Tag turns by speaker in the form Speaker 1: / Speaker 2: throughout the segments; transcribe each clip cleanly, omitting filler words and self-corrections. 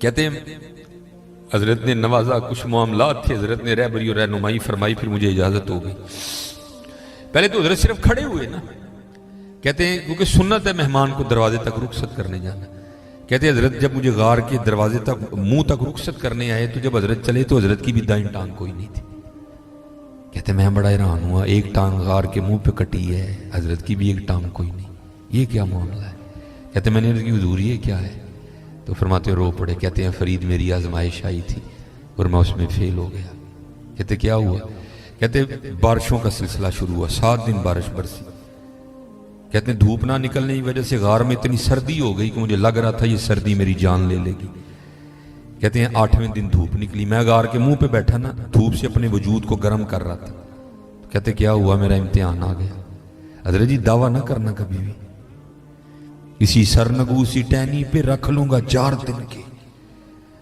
Speaker 1: کہتے ہیں حضرت نے نوازا، کچھ معاملات تھے، حضرت نے رہبری اور رہنمائی فرمائی، پھر مجھے اجازت ہو گئی۔ پہلے تو حضرت صرف کھڑے ہوئے نا، کہتے ہیں کیونکہ سنت ہے مہمان کو دروازے تک رخصت کرنے جانا۔ کہتے ہیں حضرت جب مجھے غار کے دروازے تک منہ تک رخصت کرنے آئے تو جب حضرت چلے تو حضرت کی بھی دائیں ٹانگ کوئی نہیں تھی۔ کہتے ہیں میں بڑا حیران ہوا، ایک ٹانگ غار کے منہ پہ کٹی ہے، حضرت کی بھی ایک ٹانگ کوئی نہیں، یہ کیا معاملہ ہے؟ کہتے ہیں میں نے عرض کی حضور یہ کیا ہے؟ تو فرماتے رو پڑے، کہتے ہیں فرید میری آزمائش آئی تھی اور میں اس میں فیل ہو گیا۔ کہتے کیا ہوا؟ کہتے بارشوں کا سلسلہ شروع ہوا، 7 دن بارش برسی۔ کہتے ہیں دھوپ نہ نکلنے کی وجہ سے غار میں اتنی سردی ہو گئی کہ مجھے لگ رہا تھا یہ سردی میری جان لے لے گی۔ کہتے ہیں 8ویں دن دھوپ نکلی، میں غار کے منہ پہ بیٹھا نا، دھوپ سے اپنے وجود کو گرم کر رہا تھا۔ کہتے کیا ہوا؟ میرا امتحان آ گیا۔ حضرت جی دعویٰ نہ کرنا کبھی بھی، اسی سرنگوسی ٹہنی پہ رکھ لوں گا 4 دن کے،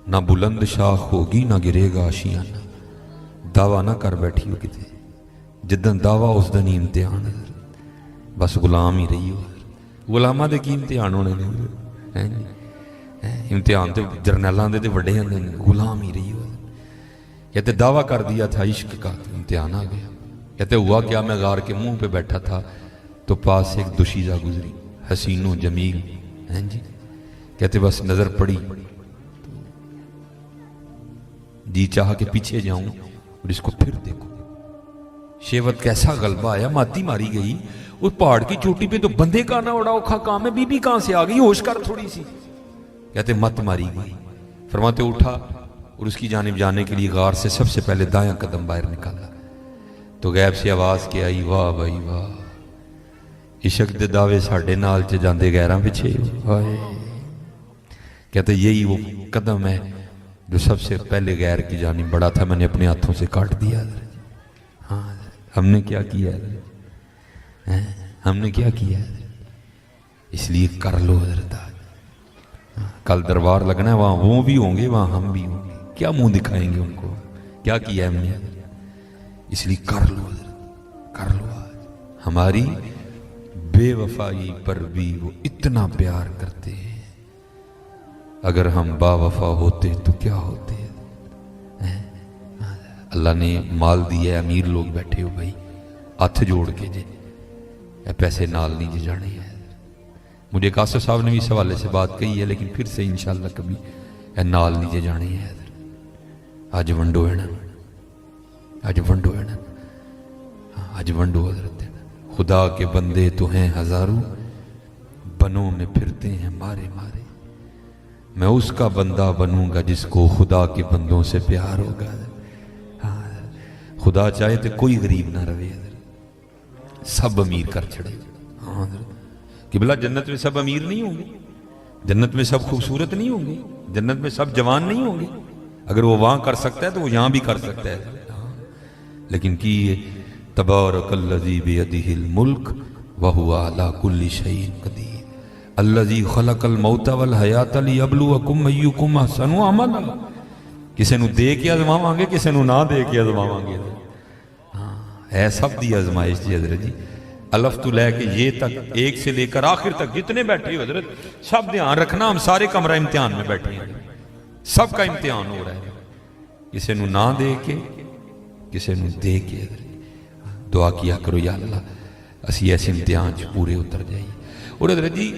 Speaker 1: نہ بلند شاخ ہوگی نہ گرے گا آشیانہ۔ دعویٰ نہ کر بیٹھی ہو کتے، جدن دعویٰ اس دن ہی امتحان ہے، بس غلام ہی رہی ہو۔ غلامہ دے کی امتحان ہونے نے، امتحان تے جرنیلاں دے تے وڈے ہیں، غلام ہی رہی ہو۔ کہتے دعویٰ کر دیا تھا عشق کا، امتحان آ گیا۔ کہتے ہوا کیا، میں غار کے منہ پہ بیٹھا تھا تو پاس ایک دوشیزہ گزری، حسین و جمیل، ہیں جی۔ کہتے بس نظر پڑی، جی چاہا کہ پیچھے جاؤں اور اس کو پھر دیکھوں۔ شیوت کیسا غلبہ آیا، ماتی ماری گئی۔ اس پہاڑ کی چوٹی پہ تو بندے کا نہ اڑا اوکھا کام ہے، بی بی کہاں سے آ گئی، ہوش کر تھوڑی سی۔ کہتے مت ماری گئی۔ فرماتے اٹھا اور اس کی جانب جانے کے لیے غار سے سب سے پہلے دایاں قدم باہر نکالا تو غیب سے آواز کیا آئی، واہ بھائی واہ، عشق دے دعوے ساڈے نال چ جاندے غیراں پچھے۔ کہتے یہی وہ قدم ہے جو سب سے پہلے غیر کی جانب بڑھا تھا، میں نے اپنے ہاتھوں سے کاٹ دیا۔ ہاں ہم نے کیا کیا ہے، ہم نے کیا کیا ہے؟ اس لیے کر لو حضرت، کل دربار لگنا ہے، وہاں وہ بھی ہوں گے، وہاں ہم بھی ہوں گے، کیا منہ دکھائیں گے ان کو، کیا کیا ہے ہم نے؟ اس لیے کر لو حضرت، کر لو۔ آج ہماری بے وفائی پر بھی وہ اتنا پیار کرتے ہیں، اگر ہم با وفا ہوتے تو کیا ہوتے؟ اللہ نے مال دیا ہے، امیر لوگ بیٹھے ہو بھائی، ہاتھ جوڑ کے جی اے پیسے نال نہیں جی جانے ہیں۔ مجھے قاصر صاحب نے بھی اس حوالے سے بات کہی ہے، لیکن پھر سے انشاءاللہ کبھی اے نال نہیں جی جانے ہیں۔ آج ونڈو ہے نا، آج ونڈو ہے نا، آج ونڈو حضرت ہے نا۔ خدا کے بندے تو ہیں ہزاروں، بنوں میں پھرتے ہیں مارے مارے، میں اس کا بندہ بنوں گا جس کو خدا کے بندوں سے پیار ہوگا۔ خدا چاہے تو کوئی غریب نہ رہے، سب امیر کر چھڑے۔ قبلہ جنت میں سب امیر نہیں ہوں گے، جنت میں سب خوبصورت نہیں ہوں گے، جنت میں سب جوان نہیں ہوں گے۔ اگر وہ وہاں کر سکتا ہے تو وہ یہاں بھی کر سکتا ہے، لیکن کی تبارک الذی بیدہ الملک وہو علی کل شیء قدیر الذی خلق الموت والحیات لیبلوکم ایکم احسن عملا۔ کسی نو دے کے آزماواں گے، کسی نو نہ دے کے آزماواں گے۔ ہے سب دی آزمائش جی حضرت جی، الف تو لے کے یہ تک، ایک سے لے کر آخر تک جتنے بیٹھے ہو حضرت، سب دھیان رکھنا ہم سارے کمرہ امتحان میں بیٹھے ہیں، سب کا امتحان ہو رہا ہے، کسی نو نہ دے کے کسی نو دے کے۔ دعا کیا کرو یا اللہ اسی ایسے امتحان چ پورے اتر جائیے۔ اور حضرت جی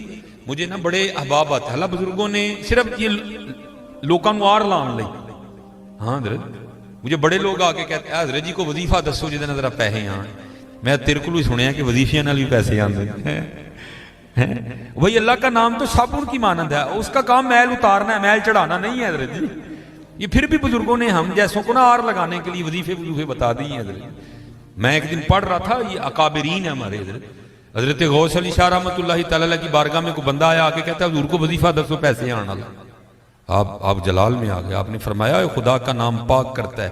Speaker 1: مجھے نا بڑے احباب آتے ہیں، بزرگوں نے صرف یہ لوکاں نو آر لان لئی، ہاں حضرت مجھے بڑے لوگ آ کے کہتے ہیں حضرت جی کو وظیفہ دسو جہدے نال ذرا پیسے آن۔ میں تیرے کو بھی سنیا کہ وظیفیاں نال بھی پیسے آندے ہیں۔ وہی اللہ کا نام تو صابن کی مانند ہے، اس کا کام میل اتارنا ہے، میل چڑھانا نہیں ہے حضرت جی۔ یہ پھر بھی بزرگوں نے ہم جیسوں کو نا آر لگانے کے لیے وظیفے بتا دی ہیں حضرت۔ میں ایک دن پڑھ رہا تھا، یہ اکابرین ہے ہمارے حضرت، حضرت غوث علی شاہ رحمۃ اللہ تعالی علیہ کی بارگاہ میں کوئی بندہ آیا آ کے کہتا ہے حضور کو وظیفہ دسو پیسے آنے والا۔ آپ جلال میں آ گئے، آپ نے فرمایا خدا کا نام پاک کرتا ہے،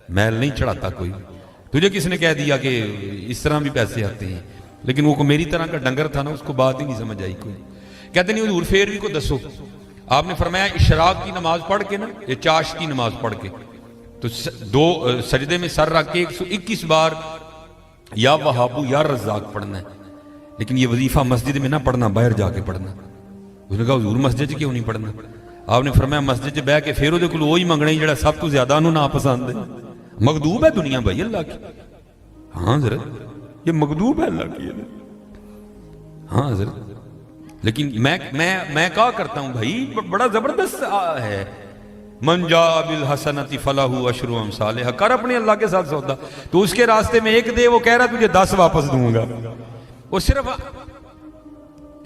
Speaker 1: میل نہیں چڑھاتا کوئی۔ تجھے کس نے کہہ دیا کہ اس طرح بھی پیسے آتے ہیں؟ لیکن وہ میری طرح کا ڈنگر تھا نا، اس کو بات ہی نہیں سمجھ آئی کوئی۔ کہتے نہیں حضور پھر بھی کو دسو۔ آپ نے فرمایا اشراق کی نماز پڑھ کے نا، یہ چاش کی نماز پڑھ کے تو 2 سجدے میں سر رکھ کے 121 بار یا وہابو یا رزاق پڑھنا ہے، لیکن یہ وظیفہ مسجد میں نہ پڑھنا، باہر جا کے پڑھنا۔ اس نے کہا حضور مسجد کیوں نہیں پڑھنا؟ آپ نے فرمایا مسجد چ بہ کے پھر وہ وہی منگنا جڑا سب تو زیادہ انہوں نا پسند ہے. مغضوب ہے دنیا بھائی اللہ کی. ہاں حضرت یہ مغضوب ہے اللہ کی. ہاں حضرت لیکن میں کہا کرتا ہوں بھائی بڑا زبردست ہے. من جاء بالحسنۃ فلہ عشر امثالھا. کر اپنے اللہ کے ساتھ سودا. تو اس کے راستے میں ایک دے وہ کہہ رہا تجھے 10 واپس دوں گا. وہ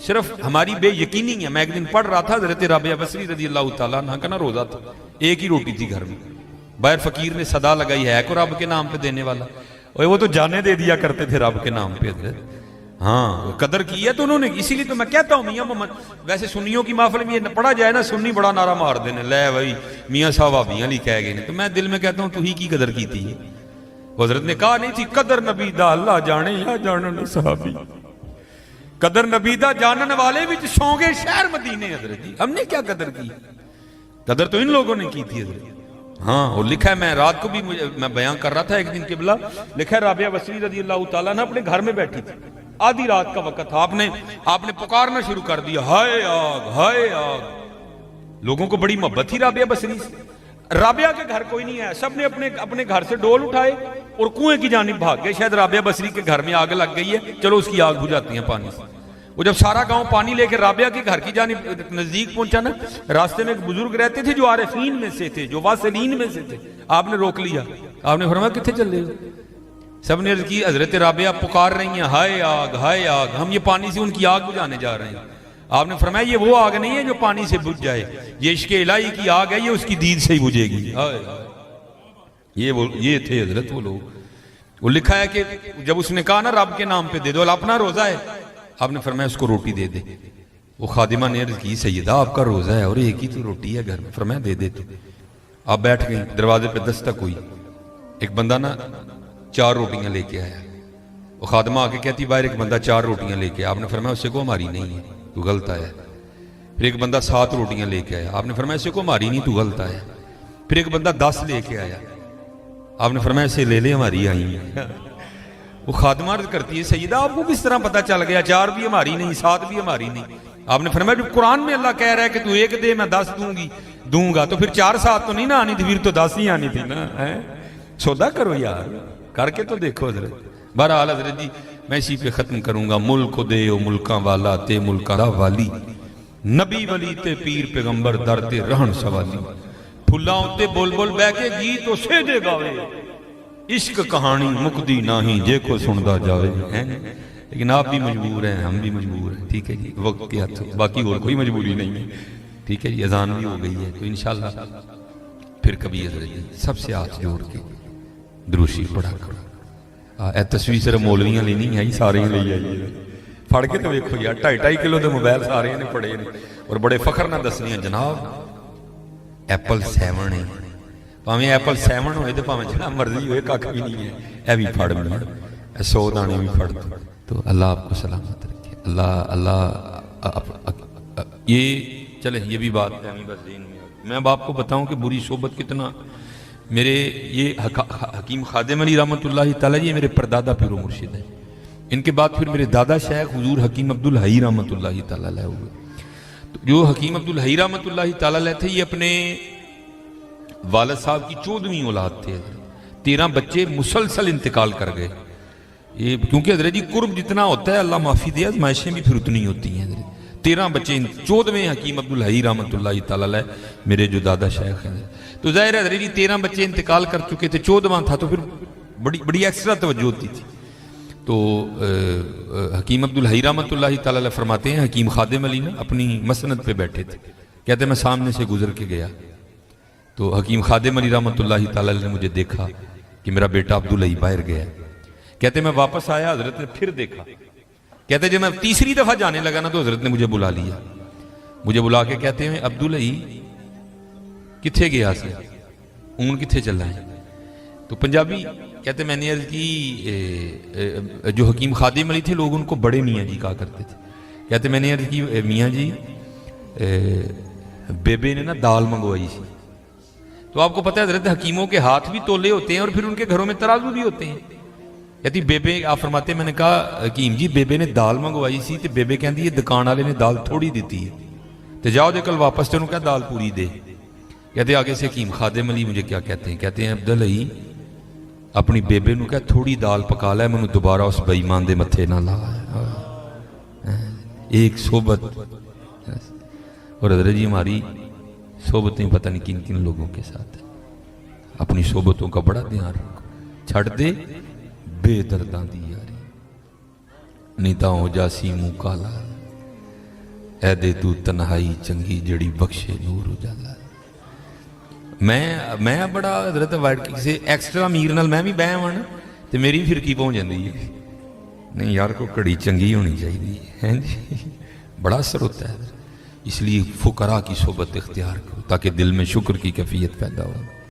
Speaker 1: صرف ہماری بے یقینی ہے. میں ایک دن پڑھ رہا تھا حضرت رابعہ بصری رضی اللہ تعالیٰ عنہ کا نا روزہ تھا. ایک ہی روٹی تھی گھر میں. باہر فقیر نے صدا لگائی ہے کو رب کے نام پہ دینے والا. وہ تو جانے دے دیا کرتے تھے رب کے نام پہ حضرت. ہاں قدر کی ہے تو انہوں نے. اسی لیے تو میں کہتا ہوں میاں محمد ویسے سنیوں کی محفل میں یہ پڑھا جائے نا سنی بڑا نعرہ مار دینے لے بھائی میاں صاحب بھابیاں لی کہہ گئے. تو میں دل میں کہتا ہوں تو ہی کی قدر کی تھی. حضرت نے کہا نہیں تھی قدر نبی دا اللہ جانے یا جانن صحابی. قدر نبی دا جانن والے وچ سونگے شہر مدینے. حضرت جی ہم نے کیا قدر کی؟ قدر تو ان لوگوں نے کی تھی حضرت. ہاں وہ لکھا ہے میں رات کو بھی میں بیان کر رہا تھا ایک دن قبلہ لکھا ہے رابعہ بصری رضی اللہ تعالیٰ نے اپنے گھر میں بیٹھی تھی. آدھی رات کا وقت تھا. آپ نے پکارنا شروع کر دیا ہائے آگ ہائے آگ. لوگوں کو بڑی محبت تھی رابعہ بصری سے. رابعہ کے گھر کوئی نہیں ہے. سب نے اپنے گھر سے ڈول اٹھائے اور کنویں کی جانب بھاگ گئے. شاید رابعہ بصری کے گھر میں آگ لگ گئی ہے چلو اس کی آگ بجھاتی ہیں پانی سے. وہ جب سارا گاؤں پانی لے کے رابعہ کے گھر کی جانب نزدیک پہنچا نا راستے میں ایک بزرگ رہتے تھے جو عارفین میں سے تھے جو واصلین میں سے تھے. آپ نے روک لیا. آپ نے فرمایا کتنے چل رہے ہو؟ سب نے عرض کی حضرت رابعہ پکار رہی ہیں ہائے آگ ہم یہ پانی سے ان کی آگ بجھانے جا رہے ہیں. آپ نے فرمایا یہ وہ آگ نہیں ہے جو پانی سے بجھ جائے. یہ عشق الہی کی آگ ہے یہ اس کی دید سے ہی بجھے گی. یہ تھے حضرت وہ لوگ. وہ لکھا ہے کہ جب اس نے کہا نا رب کے نام پہ دے دو اپنا روزہ ہے. آپ نے فرمایا اس کو روٹی دے دے. وہ خادمہ نے عرض کی سیدہ آپ کا روزہ ہے اور ایک ہی تو روٹی ہے گھر میں. فرمایا دے دے تو. آپ بیٹھ گئی. دروازے پہ دستک ہوئی. ایک بندہ نا 4 روٹیاں لے کے آیا. وہ خادمہ آ کے کہتی باہر ایک بندہ 4 روٹیاں لے کے. آپ نے فرمایا اس سے کو ہماری نہیں ہے تو غلط آیا. پھر ایک بندہ 7 روٹیاں لے کے آیا. آپ نے فرمایا اس سے کو ہماری نہیں تو غلط آیا. پھر ایک بندہ 10 لے کے آیا. آپ نے فرمایا اسے لے لے ہماری آئی ہیں. وہ خادمہ عرض کرتی ہے سیدہ آپ کو کس طرح پتہ چل گیا 4 بھی ہماری نہیں 7 بھی ہماری نہیں؟ آپ نے فرمایا جب قرآن میں اللہ کہہ رہا ہے کہ تو ایک دے میں 10 دوں گا تو پھر 4 7 تو نہیں نہ آنی تھی پھر تو 10 ہی آنی تھی نا. سودا کرو یار کر کے تو دیکھو حضرت. بہرحال حضرت جی میں اسی پہ ختم کروں گا. ملک دے او ملکاں والا تے ملکاں دا والی نبی ولی تے پیر پیغمبر در تے رہن سوالی پھلاں تے بول بول بہ کے گیت او سے دے گاوے عشق کہانی مکدی نہیں جے کو سندا جاوے. لیکن آپ بھی مجبور ہیں ہم بھی مجبور ہیں. ٹھیک ہے جی وقت کے ہاتھ باقی اور کوئی مجبوری نہیں ہے. ٹھیک ہے جی اذان بھی ہو گئی ہے تو انشاءاللہ پھر کبھی حضرت جی سب سے ہاتھ جوڑ کے دروشی پڑھا کرو. اے تصویر صرف مولویاں لی نہیں آئی سارے لے آئی. پڑھ کے تو دیکھو یار 2.5 کلو دے موبائل سارے نے پڑھے نے اور بڑے فخر نہ دسنیاں جناب ایپل 7 ہے. پاویں ایپل 7 ہوئے تو پاویں جنا مرضی ہوئے کاکھ بھی نہیں ہے. اے بھی پھڑ میں 100 دانے بھی پھڑ دو. تو اللہ آپ کو سلامت رکھے. اللہ یہ چلے یہ بھی بات ہے بس دین میں اب آپ کو بتاؤں کہ بری صحبت کتنا. میرے یہ حکیم خادم علی رحمۃ اللہ تعالیٰ یہ میرے پردادا پیر و مرشد ہیں. ان کے بعد پھر میرے دادا شیخ حضور حکیم عبدالحی رحمۃ اللہ تعالیٰ علیہ ہوئے. تو جو حکیم عبدالحی رحمۃ اللہ تعالیٰ علیہ تھے یہ اپنے والد صاحب کی 14ویں اولاد تھے. 13 بچے مسلسل انتقال کر گئے. یہ کیونکہ حضرت جی قرب جتنا ہوتا ہے اللہ معافی دے آزمائشیں بھی پھر اتنی ہوتی ہیں. 13 بچے 14ویں حکیم عبدالحی رحمۃ اللہ تعالیٰ علیہ میرے جو دادا شیخ ہیں. تو ظاہر ہے حضرت جی 13 بچے انتقال کر چکے تھے 14واں تھا تو پھر بڑی ایکسٹرا توجہ ہوتی تھی. تو حکیم عبدالحی رحمۃ اللہ تعالیٰ علیہ فرماتے ہیں حکیم خادم علی نا اپنی مسند پہ بیٹھے تھے. کہتے میں سامنے سے گزر کے گیا تو حکیم خادم علی رحمۃ اللہ تعالیٰ علیہ نے مجھے دیکھا کہ میرا بیٹا عبدالحی باہر گیا. کہتے میں واپس آیا حضرت نے پھر دیکھا. کہتے جب میں تیسری دفعہ جانے لگا نا تو حضرت نے مجھے بلا لیا. مجھے بلا کے کہتے ہیں عبدالحی کتھے گیا سے اون کتھے چل رہا ہے. تو پنجابی کہتے میں نے عرض کی جو حکیم خادم علی تھے لوگ ان کو بڑے میاں جی کہا کرتے تھے. کہتے میں نے عرض کی میاں جی بیبے نے نا دال منگوائی سی. تو آپ کو پتہ ہے حضرت حکیموں کے ہاتھ بھی تولے ہوتے ہیں اور پھر ان کے گھروں میں ترازو بھی ہوتے ہیں. کہتی بیبے آپ فرماتے ہیں میں نے کہا حکیم جی بیبے نے دال منگوائی سی تو بیبے کہتی یہ دکان والے نے دال تھوڑی دیتی ہے تو جاؤ دے کل واپس تینوں کیا دال پوری دے. کہتے آگے سے حکیم خادم علی مجھے کیا کہتے ہیں؟ کہتے ہیں عبدالعی اپنی بیبے نو کہ تھوڑی دال پکا لے، مینوں دوبارہ اس بے ایمان دے متھے نہ لا. ایک صحبت. اور حضرت جی ہماری صحبتیں پتہ نہیں کن کن لوگوں کے ساتھ ہیں. اپنی صحبتوں کا بڑا دھیان رکھو. چھڑ دے بے درداں دی یاری، نہیں تاں ہو جاسی منہ کالا. اے دے تو تنہائی چنگی جڑی بخشے نور اجالا. میں بڑا حضرت کسی ایکسٹرا امیر نال میں بھی بہ آواں تے میری فرقی پہنچ جاندی ہے. نہیں یار کو کڑی چنگی ہونی چاہیے جی، بڑا اثر ہوتا ہے. اس لیے فقراء کی صحبت اختیار کرو تاکہ دل میں شکر کی کیفیت پیدا ہو.